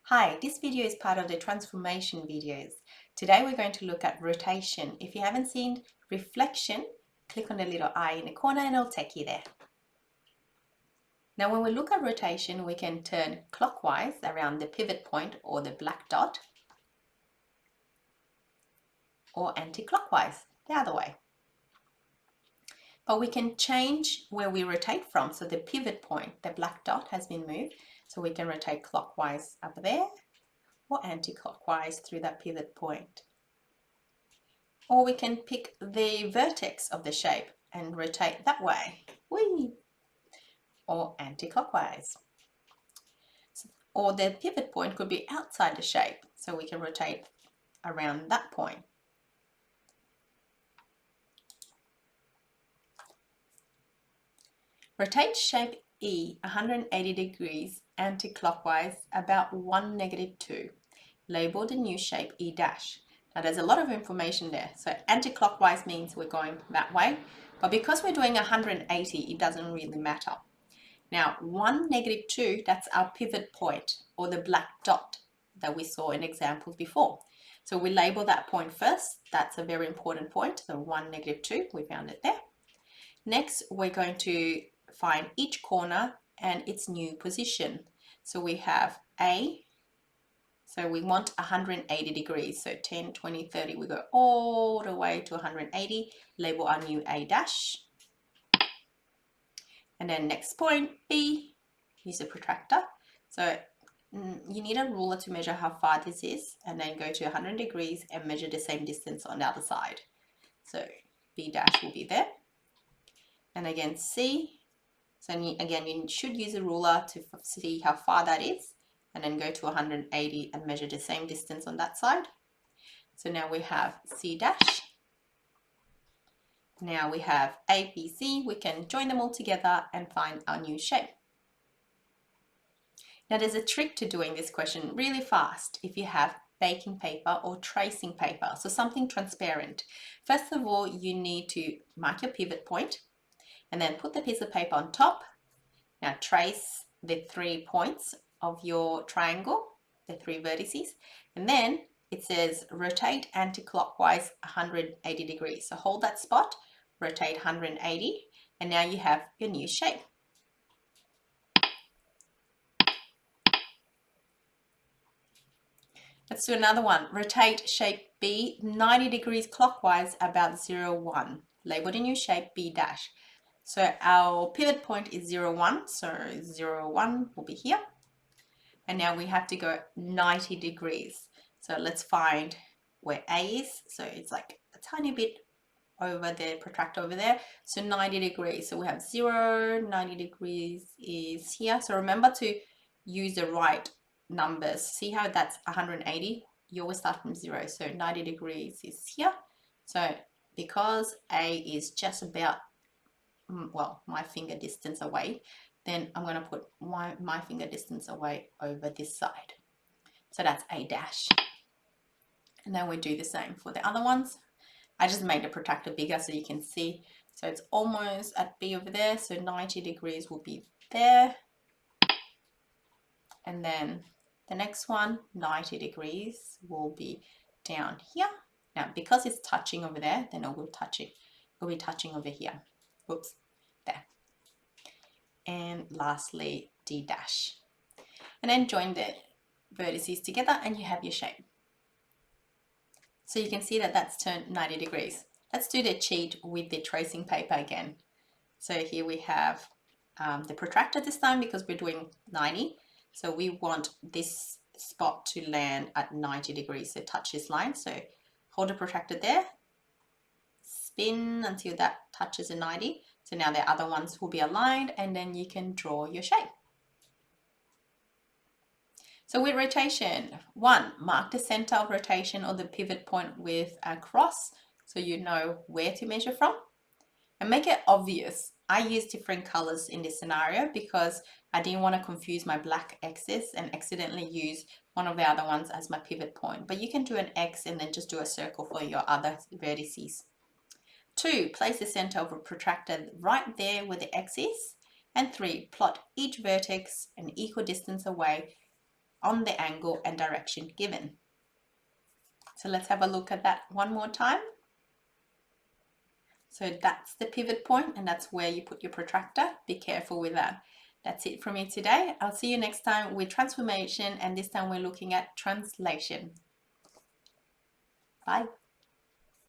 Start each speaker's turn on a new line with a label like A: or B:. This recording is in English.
A: Hi, this video is part of the transformation videos. Today we're going to look at rotation. If you haven't seen reflection, click on the little eye in the corner and it'll take you there. Now when we look at rotation, we can turn clockwise around the pivot point or the black dot, or anti-clockwise, the other way. But we can change where we rotate from. So the pivot point, the black dot, has been moved. So we can rotate clockwise up there or anti-clockwise through that pivot point. Or we can pick the vertex of the shape and rotate that way. Whee! Or anti-clockwise. Or the pivot point could be outside the shape, so we can rotate around that point. Rotate shape E 180 degrees anti-clockwise about 1 - 2. Label the new shape E dash. Now there's a lot of information there. So anti-clockwise means we're going that way, but because we're doing 180, it doesn't really matter. Now 1 - 2, that's our pivot point or the black dot that we saw in examples before. So we label that point first. That's a very important point. So 1 - 2, we found it there. Next, we're going to find each corner and its new position. So we have A, so we want 180 degrees. So 10, 20, 30, we go all the way to 180, label our new A dash. And then next point, B, use a protractor. So you need a ruler to measure how far this is, and then go to 100 degrees and measure the same distance on the other side. So B dash will be there. And again, C. So again, you should use a ruler to see how far that is, and then go to 180 and measure the same distance on that side. So now we have C dash. Now we have A, B, C. We can join them all together and find our new shape. Now there's a trick to doing this question really fast if you have baking paper or tracing paper, so something transparent. First of all, you need to mark your pivot point and then put the piece of paper on top. Now trace the 3 points of your triangle, the 3 vertices, and then it says rotate anti-clockwise 180 degrees. So hold that spot, rotate 180, and now you have your new shape. Let's do another one. Rotate shape B 90 degrees clockwise about 0, 1. Label the new shape B dash. So our pivot point is 0, 1. So 0, 1 will be here. And now we have to go 90 degrees. So let's find where A is. So it's like a tiny bit over the protractor over there. So 90 degrees. So we have 0, 90 degrees is here. So remember to use the right numbers. See how that's 180? You always start from 0. So 90 degrees is here. So because A is just about, well, my finger distance away, then I'm going to put my finger distance away over this side. So that's A dash. And then we do the same for the other ones. I just made the protractor bigger so you can see. So it's almost at B over there. So 90 degrees will be there. And then the next one, 90 degrees, will be down here. Now, because it's touching over there, then it will be touching over here. Whoops, there. And lastly, D dash. And then join the vertices together and you have your shape. So you can see that that's turned 90 degrees. Let's do the cheat with the tracing paper again. So here we have the protractor this time because we're doing 90. So we want this spot to land at 90 degrees. So touch this line. So hold the protractor there, spin until that touches a 90. So now the other ones will be aligned and then you can draw your shape. So with rotation, 1, mark the center of rotation or the pivot point with a cross so you know where to measure from. And make it obvious. I use different colors in this scenario because I didn't want to confuse my black X's and accidentally use one of the other ones as my pivot point. But you can do an X and then just do a circle for your other vertices. 2, place the center of a protractor right there where the X is. And 3, plot each vertex an equal distance away on the angle and direction given. So let's have a look at that one more time. So that's the pivot point, and that's where you put your protractor. Be careful with that. That's it from me today. I'll see you next time with transformation, and this time we're looking at translation. Bye.